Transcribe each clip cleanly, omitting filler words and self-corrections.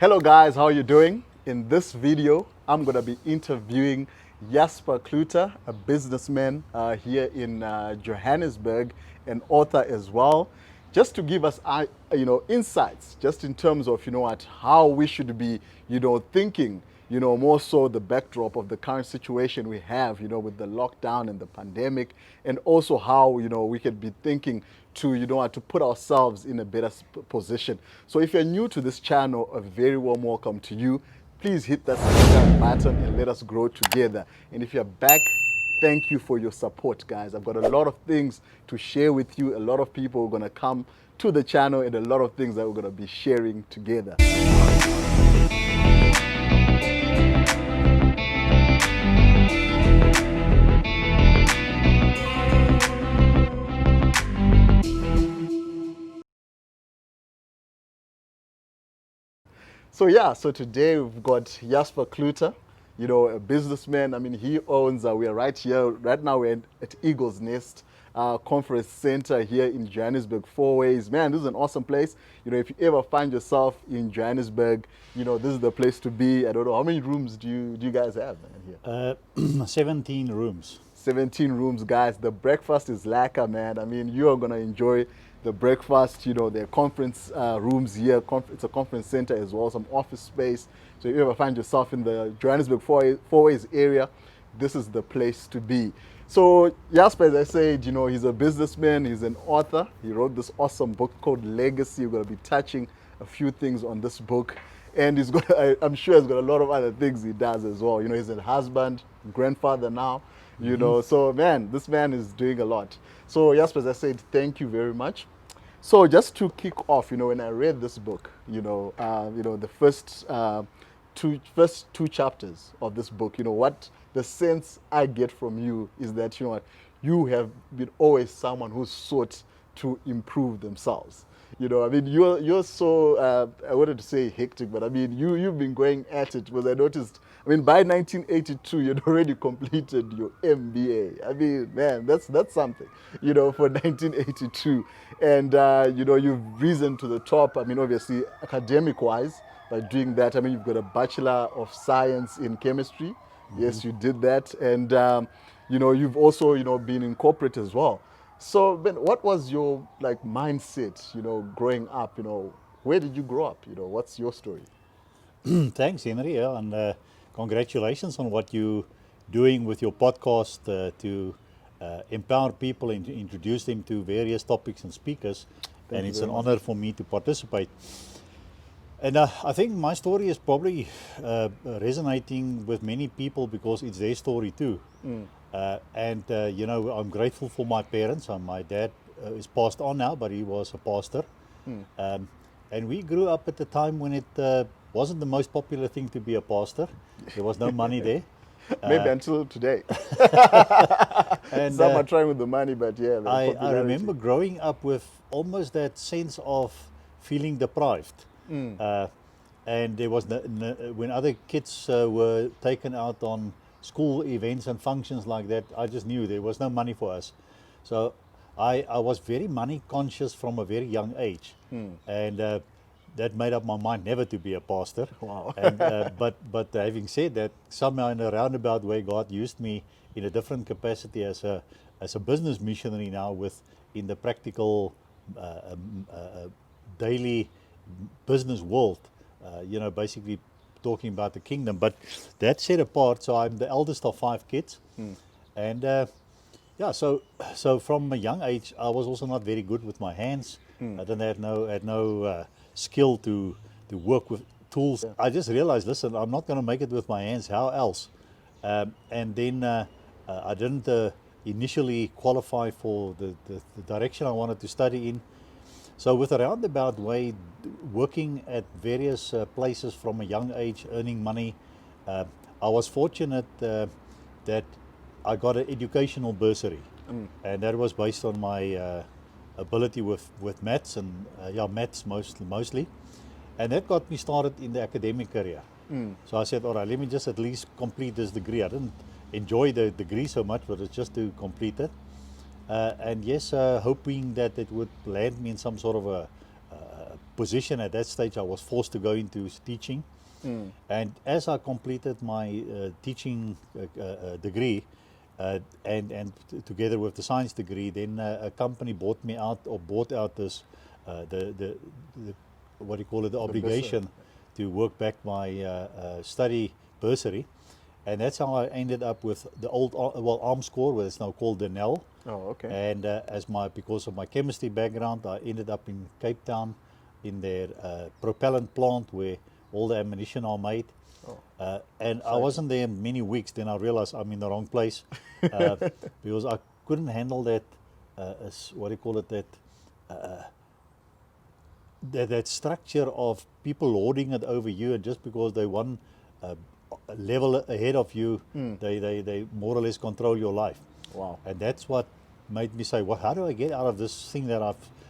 Hello guys, how are you doing? In this video, I'm going to be interviewing Jasper Cloete, a businessman here in Johannesburg, an author as well, just to give us, insights, just in terms of, how we should be, thinking, more so the backdrop of the current situation we have, with the lockdown and the pandemic, and also how, we could be thinking to, to put ourselves in a better position. So if you're new to this channel, a very warm welcome to you. Please hit that subscribe button and let us grow together. And if you're back, thank you for your support, guys. I've got a lot of things to share with you. A lot of people are going to come to the channel and a lot of things that we're going to be sharing together. So today we've got Jasper Cloete, a businessman. I mean, he owns, we are right here, right now we're at Eagle's Nest Conference Center here in Johannesburg, Four Ways. Man, this is an awesome place. If you ever find yourself in Johannesburg, this is the place to be. I don't know, how many rooms do you guys have, man, here? 17 rooms. 17 rooms, guys. The breakfast is lacquer, man. I mean, you are going to enjoy the breakfast. There are conference rooms here. It's a conference center as well, some office space. So if you ever find yourself in the Johannesburg Four Ways area, this is the place to be. So Jasper, as I said, he's a businessman, he's an author. He wrote this awesome book called Legacy. We're going to be touching a few things on this book. And I'm sure he's got a lot of other things he does as well. He's a husband, grandfather now. So man, this man is doing a lot. So Jasper, as I said, thank you very much. So just to kick off, when I read this book, the first two chapters of this book, what the sense I get from you is that, you have been always someone who's sought to improve themselves. I mean, you're so, I wanted to say hectic, but I mean, you've been going at it, because I noticed, I mean, by 1982, you'd already completed your MBA. I mean, man, that's something, for 1982. And, you've risen to the top, I mean, obviously, academic-wise, by doing that. I mean, you've got a Bachelor of Science in Chemistry. Mm-hmm. Yes, you did that. And, you've also, been in corporate as well. So, Ben, what was your mindset, growing up? Where did you grow up? What's your story? Thanks, Henry, and congratulations on what you're doing with your podcast to empower people and to introduce them to various topics and speakers. And it's an honor for me to participate. And I think my story is probably resonating with many people because it's their story too. Mm. I'm grateful for my parents. My dad is passed on now, but he was a pastor. Mm. And we grew up at the time when it wasn't the most popular thing to be a pastor. There was no money there. Maybe until today. And some are trying with the money, but yeah. I remember growing up with almost that sense of feeling deprived. Mm. And there was when other kids were taken out on school events and functions like that, I just knew there was no money for us. So I was very money conscious from a very young age. And that made up my mind never to be a pastor. Wow. And, but having said that, somehow in a roundabout way, God used me in a different capacity as a business missionary now in the practical daily business world, basically talking about the kingdom. But that set apart, so I'm the eldest of 5 kids. And so from a young age I was also not very good with my hands. I didn't had no skill to work with tools. I just realized, listen, I'm not going to make it with my hands, how else? And then I didn't initially qualify for the direction I wanted to study in. So with a roundabout way, working at various places from a young age, earning money, I was fortunate that I got an educational bursary. And that was based on my ability with maths and maths mostly. And that got me started in the academic career. So I said, all right, let me just at least complete this degree. I didn't enjoy the degree so much, but it's just to complete it. And yes, hoping that it would land me in some sort of a position at that stage. I was forced to go into teaching. And as I completed my teaching degree, together with the science degree, then a company bought out this the what do you call it, the obligation to work back my study bursary, and that's how I ended up with the old Arms Corps, where it's now called the NEL. Oh, okay. And because of my chemistry background, I ended up in Cape Town in their propellant plant where all the ammunition are made. And I wasn't there many weeks. Then I realized I'm in the wrong place because I couldn't handle that. What do you call it? That structure of people lording it over you, and just because they one level ahead of you, they more or less control your life. Wow. And that's what made me say, well, how do I get out of this thing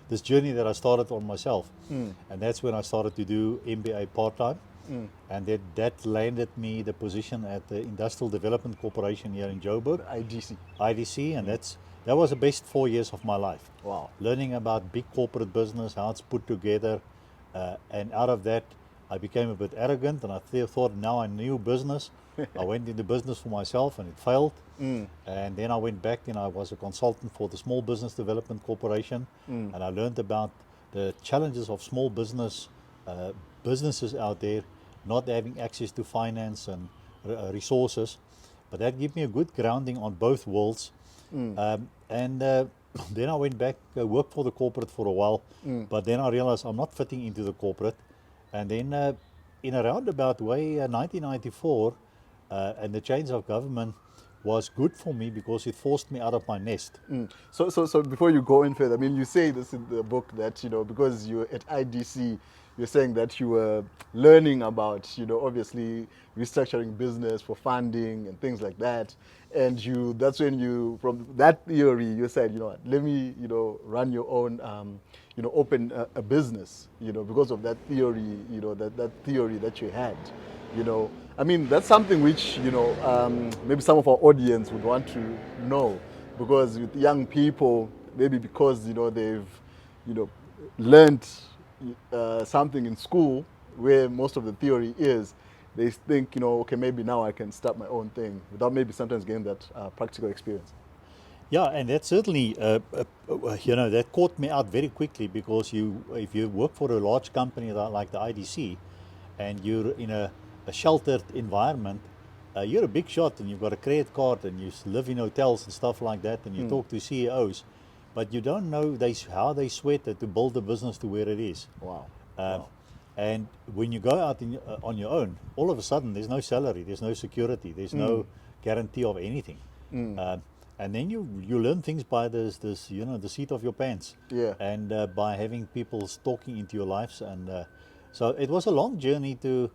this journey that I started on myself? And that's when I started to do MBA part-time. And that landed me the position at the Industrial Development Corporation here in Joburg. IDC, and that was the best 4 years of my life. Wow. Learning about big corporate business, how it's put together, and out of that I became a bit arrogant, and I thought now I knew business. I went into business for myself and it failed. And then I went back and I was a consultant for the Small Business Development Corporation, and I learned about the challenges of small businesses out there not having access to finance and resources. But that gave me a good grounding on both worlds. Then I went back, worked for the corporate for a while, but then I realized I'm not fitting into the corporate. And then in a roundabout way, 1994, and the change of government was good for me because it forced me out of my nest. So before you go in further, I mean, you say this in the book that, because you're at IDC, you're saying that you were learning about, obviously restructuring business for funding and things like that. And that's when from that theory, you said, let me, run your own, open a business, because of that theory, that theory that you had, I mean, that's something which, maybe some of our audience would want to know, because with young people, maybe because, they've, learned something in school where most of the theory is, they think, okay, maybe now I can start my own thing without maybe sometimes getting that practical experience. Yeah, and that certainly, that caught me out very quickly, because if you work for a large company like the IDC, and you're in a sheltered environment, you're a big shot and you've got a credit card and you live in hotels and stuff like that, and you talk to CEOs, but you don't know how they sweat it to build the business to where it is. Wow. And when you go out on your own, all of a sudden there's no salary, there's no security, there's no guarantee of anything. And then you learn things by the seat of your pants. Yeah. And by having people talking into your lives. And so it was a long journey to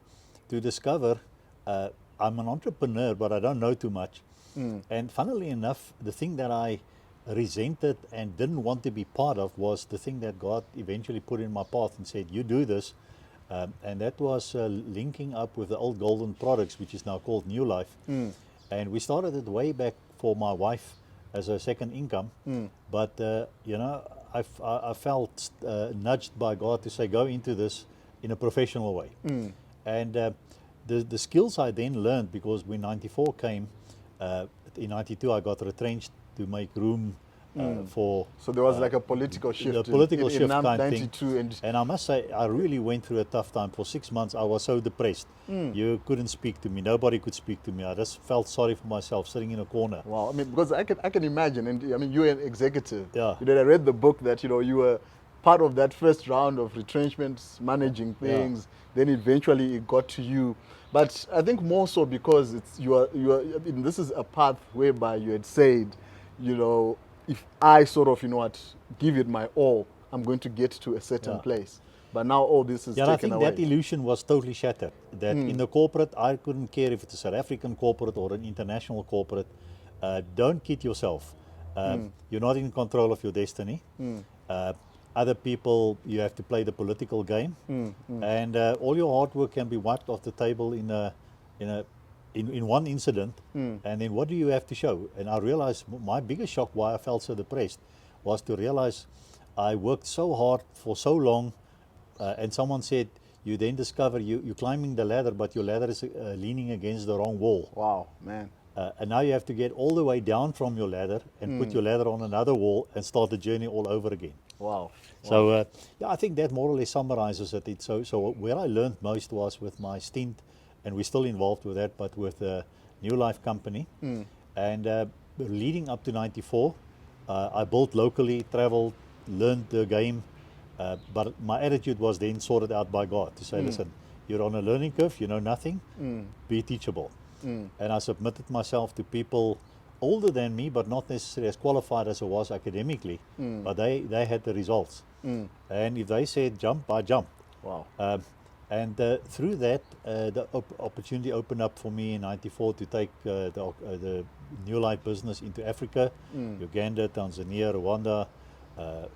discover I'm an entrepreneur, but I don't know too much. And funnily enough, the thing that I resented and didn't want to be part of was the thing that God eventually put in my path and said, you do this. And that was linking up with the old Golden Products, which is now called New Life. And we started it way back for my wife as a second income. But, I felt nudged by God to say, go into this in a professional way. And the skills I then learned, because when 94 came, in 92 I got retrenched to make room for... So there was like a political shift. A political shift in kind of 92 thing. And I must say, I really went through a tough time. For 6 months, I was so depressed. You couldn't speak to me. Nobody could speak to me. I just felt sorry for myself, sitting in a corner. Wow. I mean, because I can imagine, and I mean, you're an executive. Yeah. I read the book that, you were part of that first round of retrenchments, managing things. Yeah. Then eventually it got to you. But I think more so because I mean, this is a path whereby you had said, if I sort of, give it my all, I'm going to get to a certain place. But now all this is taken away. I think that illusion was totally shattered. That in the corporate, I couldn't care if it's a South African corporate or an international corporate. Don't kid yourself. You're not in control of your destiny. Other people, you have to play the political game, and all your hard work can be wiped off the table in one incident. And then what do you have to show? And I realized my biggest shock why I felt so depressed was to realize I worked so hard for so long, And someone said, you then discover you're climbing the ladder, but your ladder is leaning against the wrong wall. Wow, man. And now you have to get all the way down from your ladder and put your ladder on another wall and start the journey all over again. Wow. So yeah, I think that more or less summarizes it. So where I learned most was with my stint, and we're still involved with that, but with the New Life company. And leading up to 94, I built locally, traveled, learned the game, but my attitude was then sorted out by God to say, listen, you're on a learning curve, you know nothing, be teachable. And I submitted myself to people older than me, but not necessarily as qualified as I was academically, but they had the results. And if they said jump, I jumped. Wow. And through that, the opportunity opened up for me in 94 to take the New Life business into Africa, Uganda, Tanzania, Rwanda,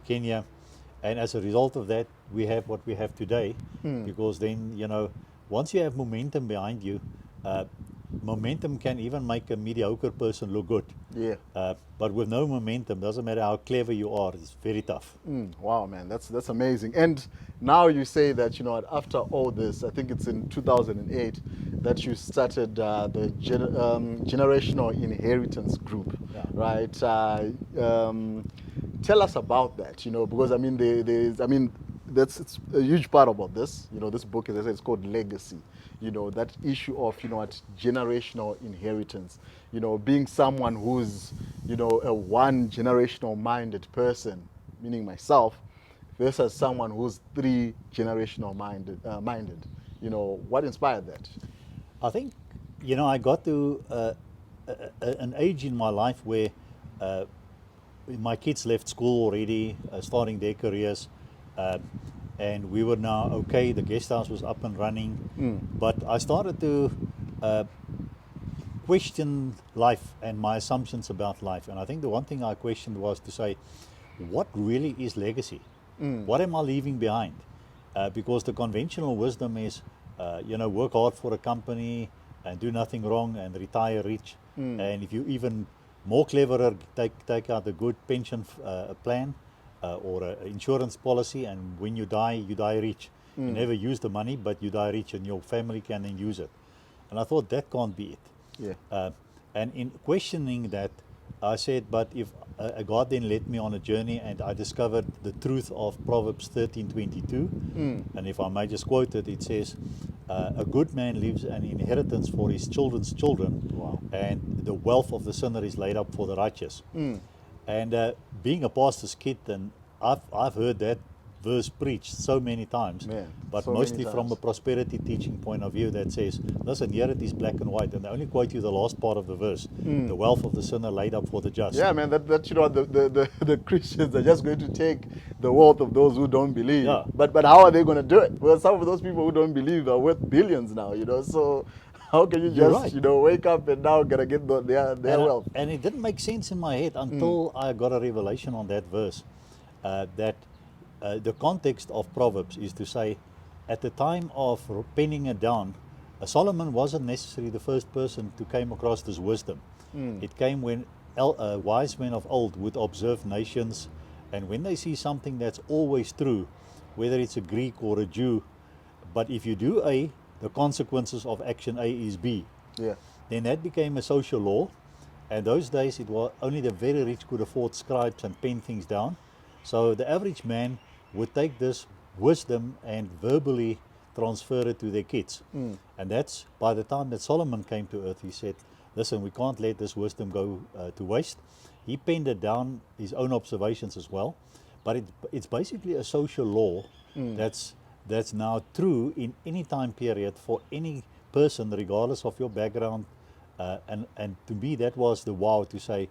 Kenya. And as a result of that, we have what we have today, because then, you know, once you have momentum behind you, momentum can even make a mediocre person look good. Yeah. But with no momentum, doesn't matter how clever you are, it's very tough. Wow, man, that's amazing. And now you say that, you know, after all this, I think it's in 2008 that you started the generational inheritance group, Yeah. right? Tell us about that, you know, because I mean, it's a huge part about this. You know, this book, as I said, it's called Legacy. You know, that issue of, you know, what generational inheritance, you know, being someone who's, you know, a one generational minded person, meaning myself, versus someone who's three generational minded. You know, what inspired that? I think, you know, I got to an age in my life where my kids left school already, starting their careers, and we were now okay. The guest house was up and running, but I started to question life and my assumptions about life. And I think the one thing I questioned was to say, what really is legacy? What am I leaving behind? Because the conventional wisdom is, you know, work hard for a company and do nothing wrong and retire rich. And if you even more cleverer, take out a good pension plan or an insurance policy, and when you die rich. You never use the money, but you die rich and your family can then use it. And I thought that can't be it. Yeah. And in questioning that, I said, but if God then led me on a journey, and I discovered the truth of Proverbs 13:22, and if I may just quote it, it says, a good man leaves an inheritance for his children's children, Wow. and the wealth of the sinner is laid up for the righteous. And being a pastor's kid, and I've heard that verse preached so many times, Man, but so many mostly from times. a prosperity teaching point of view that says, listen, here it is black and white, and they only quote you the last part of the verse, the wealth of the sinner laid up for the just. Yeah, man, that you know, the Christians are just going to take the wealth of those who don't believe. Yeah. But how are they going to do it? Well, some of those people who don't believe are worth billions now, you know. So how can you You're just, right. you know, wake up and now gonna get their wealth? And it didn't make sense in my head until I got a revelation on that verse, that the context of Proverbs is to say, at the time of penning it down, Solomon wasn't necessarily the first person to came across this wisdom. It came when wise men of old would observe nations, and when they see something that's always true, whether it's a Greek or a Jew, but if you do A, the consequences of action A is B. Yeah. Then that became a social law, and those days it was only the very rich could afford scribes and pen things down. So the average man would take this wisdom and verbally transfer it to their kids. And that's, by the time that Solomon came to earth, he said, listen, we can't let this wisdom go to waste. He penned it down, his own observations as well, but it's basically a social law that's now true in any time period for any person, regardless of your background. And to me, that was the wow, to say,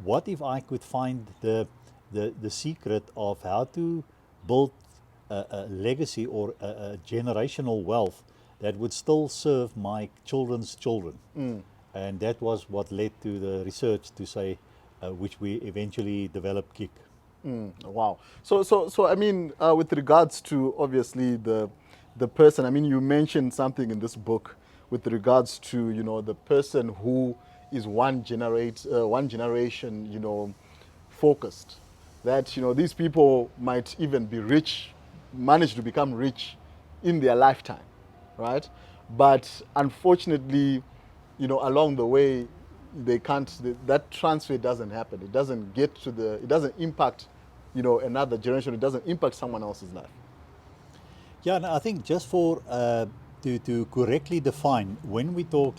what if I could find the secret of how to build a legacy or a generational wealth that would still serve my children's children. And that was what led to the research to say, which we eventually developed KIC. Wow. So I mean, with regards to obviously the person, I mean, you mentioned something in this book with regards to, you know, the person who is one generation, you know, focused. That, you know, these people might even be rich manage to become rich in their lifetime, right? But unfortunately, along the way, they can't. That transfer doesn't happen. It doesn't get to the. It doesn't impact, another generation. It doesn't impact someone else's life. Yeah, and I think just for to correctly define when we talk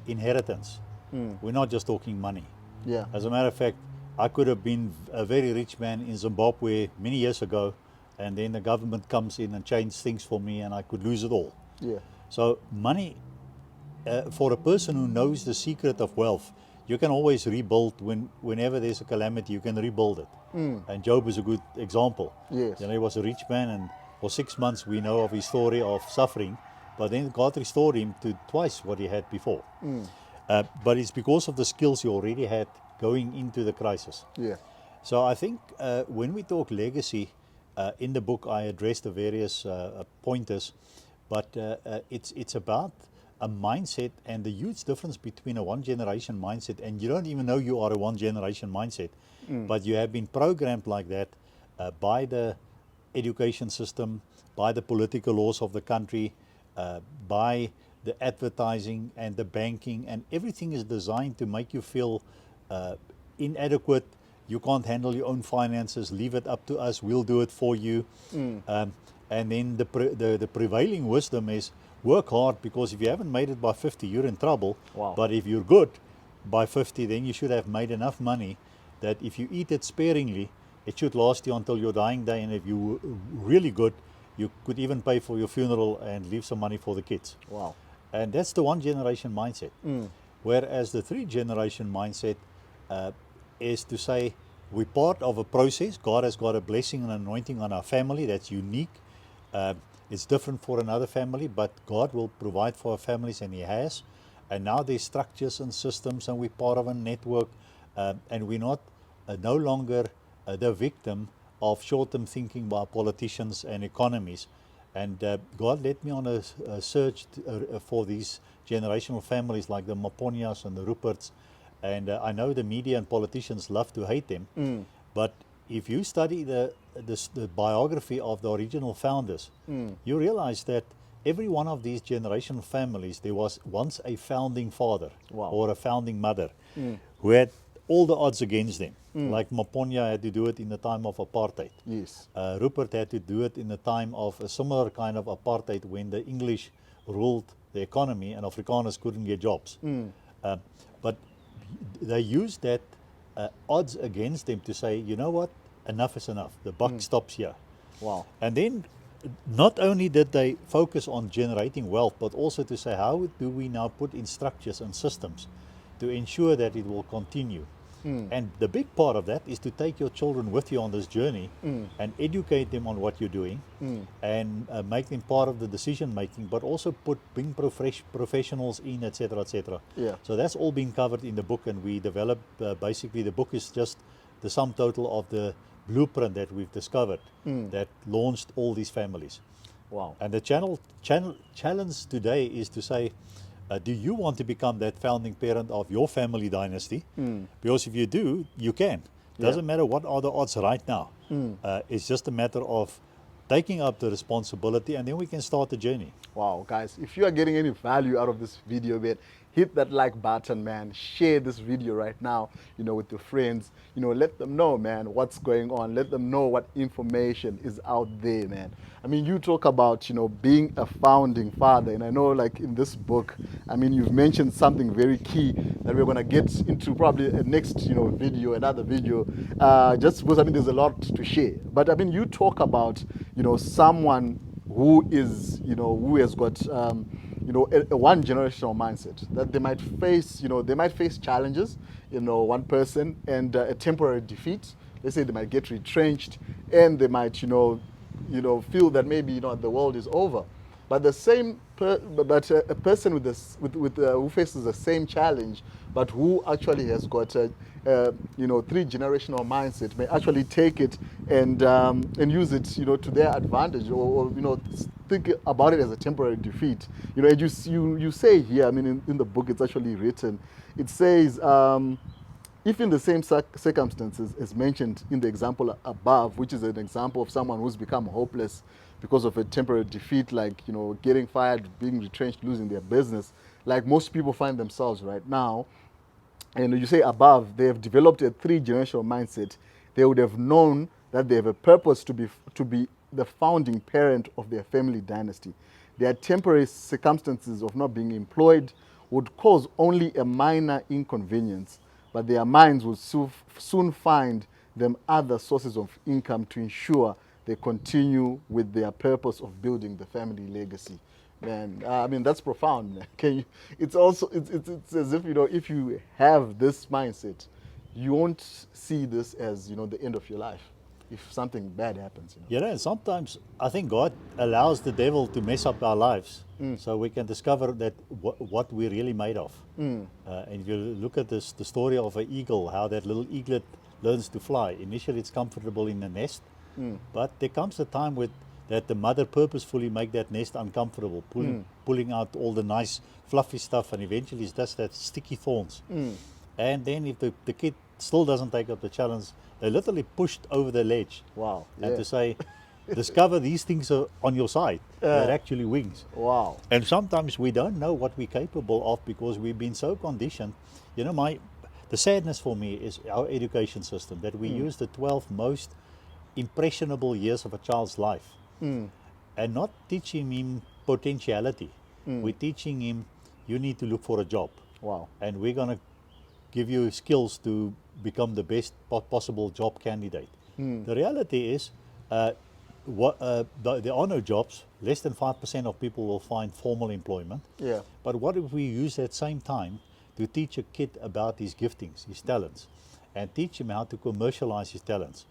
inheritance, we're not just talking money. Yeah. As a matter of fact, I could have been a very rich man in Zimbabwe many years ago, and then the government comes in and changes things for me, and I could lose it all. Yeah. So money, for a person who knows the secret of wealth, you can always rebuild whenever there's a calamity, you can rebuild it. And Job is a good example. Yes. He was a rich man, and for 6 months we know of his story of suffering, but then God restored him to twice what he had before. But it's because of the skills he already had going into the crisis. Yeah. So I think when we talk legacy, in the book I address the various pointers, but it's about a mindset and the huge difference between a one generation mindset, and you don't even know you are a one generation mindset, but you have been programmed like that by the education system, by the political laws of the country, by the advertising and the banking, and everything is designed to make you feel inadequate. You can't handle your own finances, leave it up to us, we'll do it for you. And then the prevailing wisdom is work hard, because if you haven't made it by 50, you're in trouble. Wow. But if you're good by 50, then you should have made enough money that if you eat it sparingly, it should last you until your dying day. And if you were really good, you could even pay for your funeral and leave some money for the kids. Wow. And that's the one generation mindset. Whereas the three generation mindset is to say we're part of a process. God has got a blessing and anointing on our family that's unique. It's different for another family, but God will provide for our families, and He has. And now there's structures and systems, and we're part of a network, and we're not no longer the victim of short-term thinking by politicians and economies. And God led me on a search for these generational families like the Maponias and the Ruperts. And I know the media and politicians love to hate them, but if you study the biography of the original founders, you realize that every one of these generational families, there was once a founding father. Wow. Or a founding mother who had all the odds against them. Like Maponya had to do it in the time of apartheid. Yes. Rupert had to do it in the time of a similar kind of apartheid when the English ruled the economy and Afrikaners couldn't get jobs. But they used that odds against them to say, you know what, enough is enough. The buck stops here. Wow. And then not only did they focus on generating wealth, but also to say, how do we now put in structures and systems to ensure that it will continue? And the big part of that is to take your children with you on this journey and educate them on what you're doing and make them part of the decision making, but also bring professionals in, etc., etc. Yeah. So that's all been covered in the book, and we developed basically the book is just the sum total of the blueprint that we've discovered that launched all these families. Wow. And the challenge today is to say, do you want to become that founding parent of your family dynasty? Because if you do, you can. Doesn't matter what are the odds right now. It's just a matter of taking up the responsibility, and then we can start the journey. Wow, guys, if you are getting any value out of this video, man, hit that like button, man. Share this video right now, with your friends. Let them know, man, what's going on. Let them know what information is out there, man. I mean, you talk about, being a founding father. And I know, like, in this book, I mean, you've mentioned something very key that we're going to get into probably a next, video, another video, just because, I mean, there's a lot to share. But, I mean, you talk about, someone who is, who has got, a one generational mindset, that they might face challenges, one person, and a temporary defeat. Let's say they might get retrenched, and they might, feel that maybe, the world is over. But the same, a person with this, who faces the same challenge, but who actually has got a, three generational mindset, may actually take it and use it, to their advantage, or think about it as a temporary defeat. And you say here, I mean, in the book, it's actually written. It says, if in the same circumstances as mentioned in the example above, which is an example of someone who's become hopeless because of a temporary defeat, like, you know, getting fired, being retrenched, losing their business, like most people find themselves right now, and you say above, they have developed a 3-generational mindset. They would have known that they have a purpose to be the founding parent of their family dynasty. Their temporary circumstances of not being employed would cause only a minor inconvenience, but their minds would soon find them other sources of income to ensure they continue with their purpose of building the family legacy. Man, I mean, that's profound, man. Can you, it's also, it's as if, you know, if you have this mindset, you won't see this as, you know, the end of your life if something bad happens, you know. You know, sometimes I think God allows the devil to mess up our lives so we can discover that what we're really made of. And if you look at this, the story of an eagle, how that little eaglet learns to fly. Initially, it's comfortable in the nest, but there comes a time that the mother purposefully make that nest uncomfortable, pulling out all the nice fluffy stuff, and eventually it's just that sticky thorns. And then if the kid still doesn't take up the challenge, they literally pushed over the ledge. Wow. And Yeah. to say, discover these things are on your side. They're actually wings. Wow. And sometimes we don't know what we're capable of because we've been so conditioned. You know, the sadness for me is our education system, that we use the 12 most impressionable years of a child's life and not teaching him potentiality. We're teaching him, you need to look for a job. Wow. And we're going to give you skills to become the best possible job candidate. The reality is, there are no jobs. Less than 5% of people will find formal employment. Yeah. But what if we use that same time to teach a kid about his giftings, his talents, and teach him how to commercialize his talents?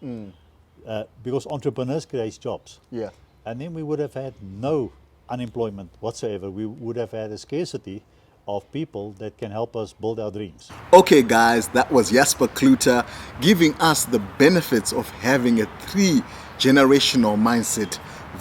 Because entrepreneurs create jobs. Yeah. And then we would have had no unemployment whatsoever. We would have had a scarcity of people that can help us build our dreams. Okay, guys, that was Jasper Cloete giving us the benefits of having a 3-generational mindset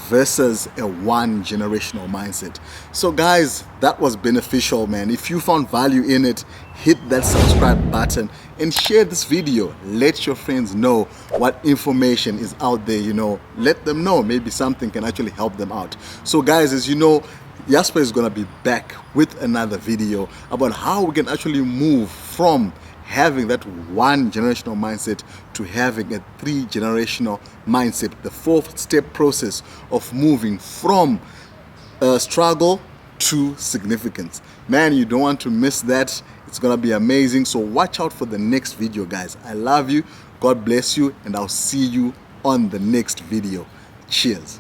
versus a 1-generational mindset. So guys, that was beneficial, man. If you found value in it, hit that subscribe button and share this video. Let your friends know what information is out there, you know. Let them know, maybe something can actually help them out. So guys, as you know, Jasper is going to be back with another video about how we can actually move from having that 1-generational mindset to having a 3-generational mindset, the 4-step process of moving from struggle to significance. Man, you don't want to miss that. It's going to be amazing. So watch out for the next video, guys. I love you. God bless you, and I'll see you on the next video. Cheers.